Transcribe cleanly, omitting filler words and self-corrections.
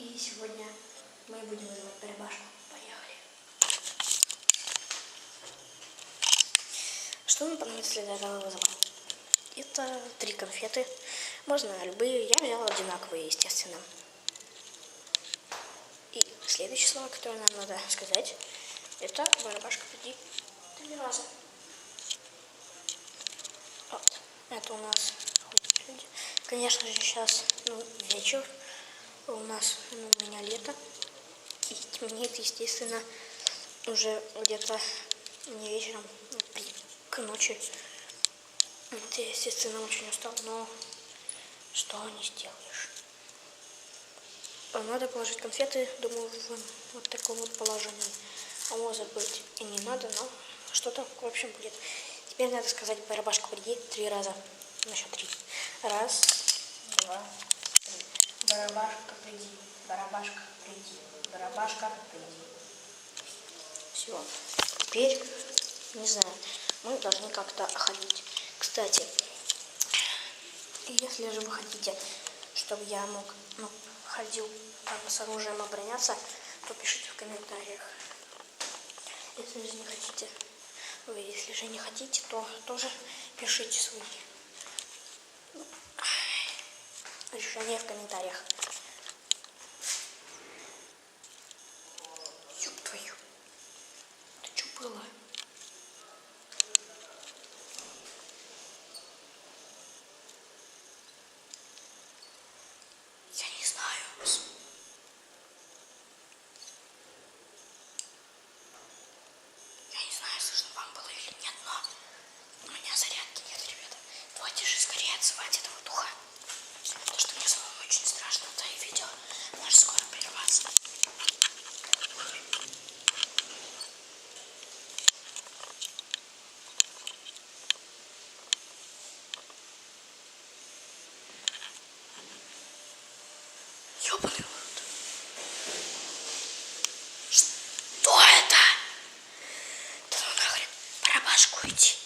И сегодня мы будем вызывать барабашку. Поехали. Что нам понадобится для этого вызова? Это 3 конфеты. Можно любые. Я взяла одинаковые, естественно. И следующее слово, которое нам надо сказать, это барабашка приди 3 раза. Вот. Это у нас ходят люди. Конечно же, сейчас вечер. У нас, у меня лето. И темнеет, естественно, уже где-то не вечером, к ночи. Я, естественно, очень устал, но что не сделаешь. Надо положить конфеты, думаю, в вот таком вот положении. А может быть и не надо, но что-то, в общем, будет. Теперь надо сказать барабашка приди 3 раза. На счет 3. 1, 2, 3. Барабашка приди. Барабашка приди. Барабашка приди. Все. Теперь, не знаю, мы должны как-то ходить. Кстати, если же вы хотите, чтобы я ходил там с оружием обороняться, то пишите в комментариях. Если же не хотите, то тоже пишите свои решения в комментариях. Ёб твою. Это что было? Я не знаю. Я не знаю, слышно вам было или нет, но у меня зарядки нет, ребята. Давайте же скорее отзывать этого духа. Потому что мне самому очень страшно, да и видео может скоро прерваться. Ёбаный рот. Что это? Да ну нахрен, барабашку идти.